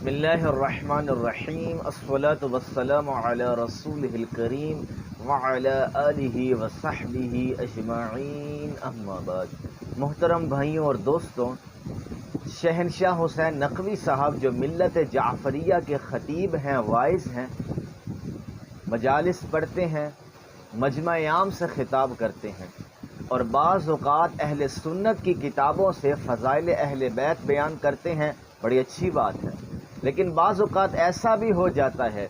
بسم اللہ الرحمن الرحیم الصلاۃ والسلام علی رسولہ الکریم وعلی آلہ وصحبہ اجمعین اما بعد۔ محترم بھائیوں اور دوستوں، شہنشاہ حسین نقوی صاحب جو ملت جعفریہ کے خطیب ہیں، واعظ ہیں، مجالس پڑھتے ہیں، مجمع عام سے خطاب کرتے ہیں اور بعض اوقات اہل سنت کی کتابوں سے فضائل اہل بیت بیان کرتے ہیں، بڑی اچھی بات ہے۔ لیکن بعض اوقات ایسا بھی ہو جاتا ہے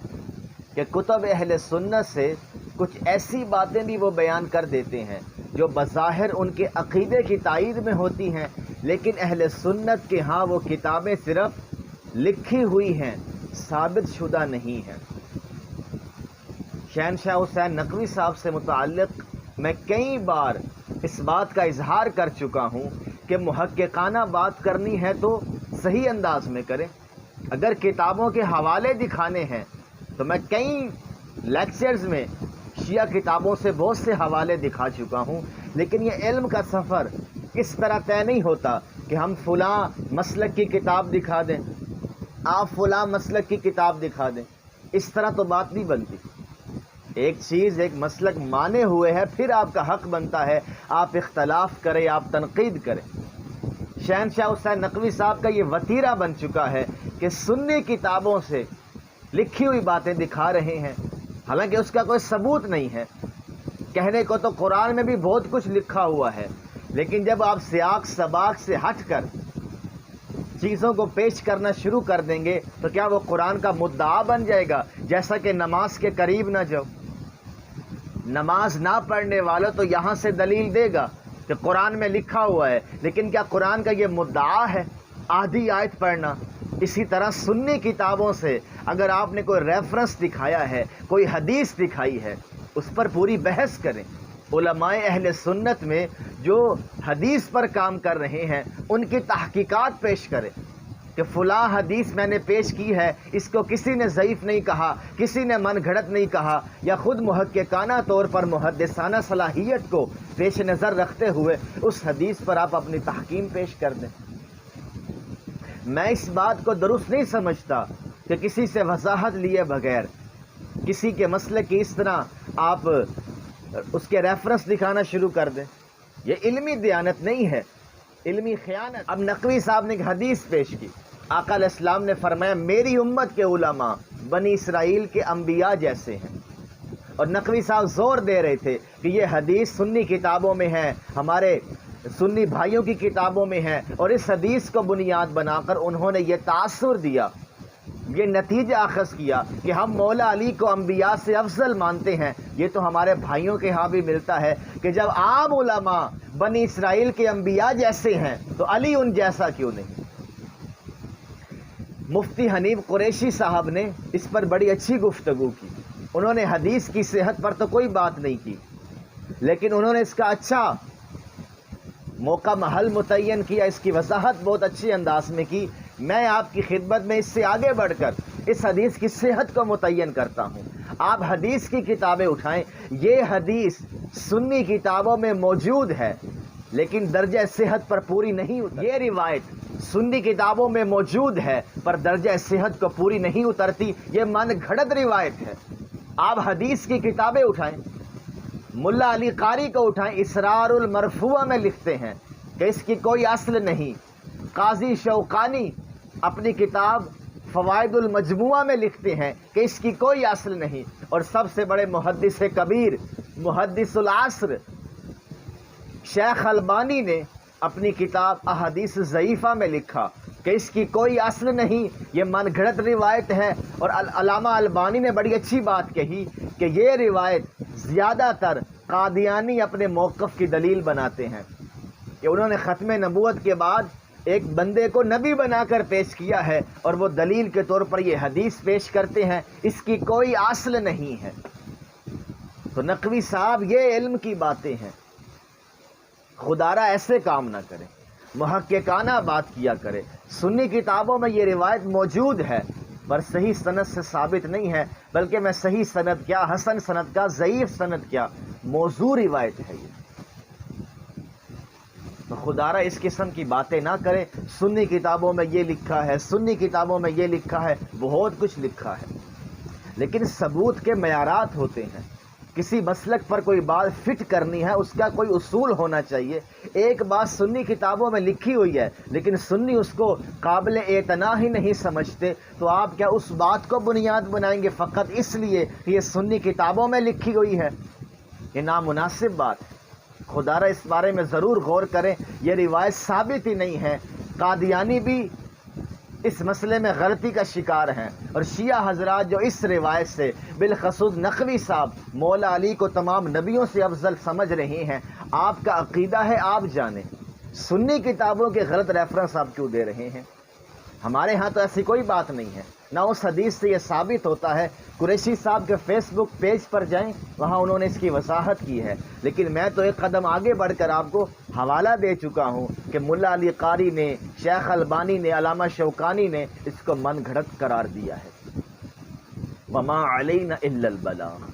کہ کتب اہل سنت سے کچھ ایسی باتیں بھی وہ بیان کر دیتے ہیں جو بظاہر ان کے عقیدے کی تائید میں ہوتی ہیں، لیکن اہل سنت کے ہاں وہ کتابیں صرف لکھی ہوئی ہیں، ثابت شدہ نہیں ہیں۔ شہنشاہ حسین نقوی صاحب سے متعلق میں کئی بار اس بات کا اظہار کر چکا ہوں کہ محققانہ بات کرنی ہے تو صحیح انداز میں کریں۔ اگر کتابوں کے حوالے دکھانے ہیں تو میں کئی لیکچرز میں شیعہ کتابوں سے بہت سے حوالے دکھا چکا ہوں، لیکن یہ علم کا سفر اس طرح طے نہیں ہوتا کہ ہم فلاں مسلک کی کتاب دکھا دیں، آپ فلاں مسلک کی کتاب دکھا دیں، اس طرح تو بات نہیں بنتی۔ ایک چیز ایک مسلک مانے ہوئے ہے، پھر آپ کا حق بنتا ہے آپ اختلاف کریں، آپ تنقید کریں۔ شہنشاہ حسین نقوی صاحب کا یہ وتیرہ بن چکا ہے کہ سنی کتابوں سے لکھی ہوئی باتیں دکھا رہے ہیں، حالانکہ اس کا کوئی ثبوت نہیں ہے۔ کہنے کو تو قرآن میں بھی بہت کچھ لکھا ہوا ہے، لیکن جب آپ سیاق سباق سے ہٹ کر چیزوں کو پیش کرنا شروع کر دیں گے تو کیا وہ قرآن کا مدعا بن جائے گا؟ جیسا کہ نماز کے قریب نہ جاؤ، نماز نہ پڑھنے والا تو یہاں سے دلیل دے گا کہ قرآن میں لکھا ہوا ہے، لیکن کیا قرآن کا یہ مدعا ہے آدھی آیت پڑھنا؟ اسی طرح سنی کتابوں سے اگر آپ نے کوئی ریفرنس دکھایا ہے، کوئی حدیث دکھائی ہے، اس پر پوری بحث کریں۔ علماء اہل سنت میں جو حدیث پر کام کر رہے ہیں ان کی تحقیقات پیش کریں کہ فلاں حدیث میں نے پیش کی ہے، اس کو کسی نے ضعیف نہیں کہا، کسی نے من گھڑت نہیں کہا، یا خود محققانہ طور پر محدثانہ صلاحیت کو پیش نظر رکھتے ہوئے اس حدیث پر آپ اپنی تحکیم پیش کر دیں۔ میں اس بات کو درست نہیں سمجھتا کہ کسی سے وضاحت لیے بغیر کسی کے مسئلے کی اس طرح آپ اس کے ریفرنس دکھانا شروع کر دیں۔ یہ علمی دیانت نہیں ہے، علمی خیانت۔ اب نقوی صاحب نے ایک حدیث پیش کی، آقا علیہ السلام نے فرمایا میری امت کے علماء بنی اسرائیل کے انبیاء جیسے ہیں، اور نقوی صاحب زور دے رہے تھے کہ یہ حدیث سنی کتابوں میں ہے، ہمارے سنی بھائیوں کی کتابوں میں ہے، اور اس حدیث کو بنیاد بنا کر انہوں نے یہ تاثر دیا، یہ نتیجہ اخذ کیا کہ ہم مولا علی کو انبیاء سے افضل مانتے ہیں۔ یہ تو ہمارے بھائیوں کے ہاں بھی ملتا ہے کہ جب عام علماء بنی اسرائیل کے انبیاء جیسے ہیں تو علی ان جیسا کیوں نہیں؟ مفتی حنیف قریشی صاحب نے اس پر بڑی اچھی گفتگو کی۔ انہوں نے حدیث کی صحت پر تو کوئی بات نہیں کی، لیکن انہوں نے اس کا اچھا موقع محل متعین کیا، اس کی وضاحت بہت اچھی انداز میں کی۔ میں آپ کی خدمت میں اس سے آگے بڑھ کر اس حدیث کی صحت کو متعین کرتا ہوں۔ آپ حدیث کی کتابیں اٹھائیں، یہ حدیث سنی کتابوں میں موجود ہے لیکن درجہ صحت پر پوری نہیں اترتی۔ یہ روایت سنی کتابوں میں موجود ہے پر درجہ صحت کو پوری نہیں اترتی، یہ من گھڑت روایت ہے۔ آپ حدیث کی کتابیں اٹھائیں، ملا علی قاری کو اٹھائیں، اسرار المرفوع میں لکھتے ہیں کہ اس کی کوئی اصل نہیں۔ قاضی شوقانی اپنی کتاب فوائد المجموعہ میں لکھتے ہیں کہ اس کی کوئی اصل نہیں، اور سب سے بڑے محدث کبیر محدث العصر شیخ البانی نے اپنی کتاب احادیث ضعیفہ میں لکھا کہ اس کی کوئی اصل نہیں، یہ من گھڑت روایت ہے۔ اور علامہ البانی نے بڑی اچھی بات کہی کہ یہ روایت زیادہ تر قادیانی اپنے موقف کی دلیل بناتے ہیں کہ انہوں نے ختم نبوت کے بعد ایک بندے کو نبی بنا کر پیش کیا ہے اور وہ دلیل کے طور پر یہ حدیث پیش کرتے ہیں، اس کی کوئی اصل نہیں ہے۔ تو نقوی صاحب یہ علم کی باتیں ہیں، خدارہ ایسے کام نہ کریں، محققانہ بات کیا کرے۔ سنی کتابوں میں یہ روایت موجود ہے پر صحیح سند سے ثابت نہیں ہے، بلکہ میں صحیح سند کیا، حسن سند کا، ضعیف سند کیا، موضوع روایت ہے یہ۔ تو خدا را اس قسم کی باتیں نہ کریں، سنی کتابوں میں یہ لکھا ہے، سنی کتابوں میں یہ لکھا ہے، بہت کچھ لکھا ہے، لیکن ثبوت کے معیارات ہوتے ہیں۔ کسی مسلک پر کوئی بات فٹ کرنی ہے، اس کا کوئی اصول ہونا چاہیے۔ ایک بات سنی کتابوں میں لکھی ہوئی ہے لیکن سنی اس کو قابل اعتنا ہی نہیں سمجھتے، تو آپ کیا اس بات کو بنیاد بنائیں گے فقط اس لیے کہ یہ سنی کتابوں میں لکھی ہوئی ہے؟ یہ نامناسب بات ہے۔ خدا را اس بارے میں ضرور غور کریں، یہ روایت ثابت ہی نہیں ہے۔ قادیانی بھی اس مسئلے میں غلطی کا شکار ہیں، اور شیعہ حضرات جو اس روایت سے بالخصوص نقوی صاحب مولا علی کو تمام نبیوں سے افضل سمجھ رہے ہیں، آپ کا عقیدہ ہے آپ جانیں، سنی کتابوں کے غلط ریفرنس آپ کیوں دے رہے ہیں؟ ہمارے ہاں تو ایسی کوئی بات نہیں ہے، نہ اس حدیث سے یہ ثابت ہوتا ہے۔ قریشی صاحب کے فیس بک پیج پر جائیں، وہاں انہوں نے اس کی وضاحت کی ہے، لیکن میں تو ایک قدم آگے بڑھ کر آپ کو حوالہ دے چکا ہوں کہ ملا علی قاری نے، شیخ البانی نے، علامہ شوکانی نے اس کو من گھڑت قرار دیا ہے۔ وما علینا الا البلاغ۔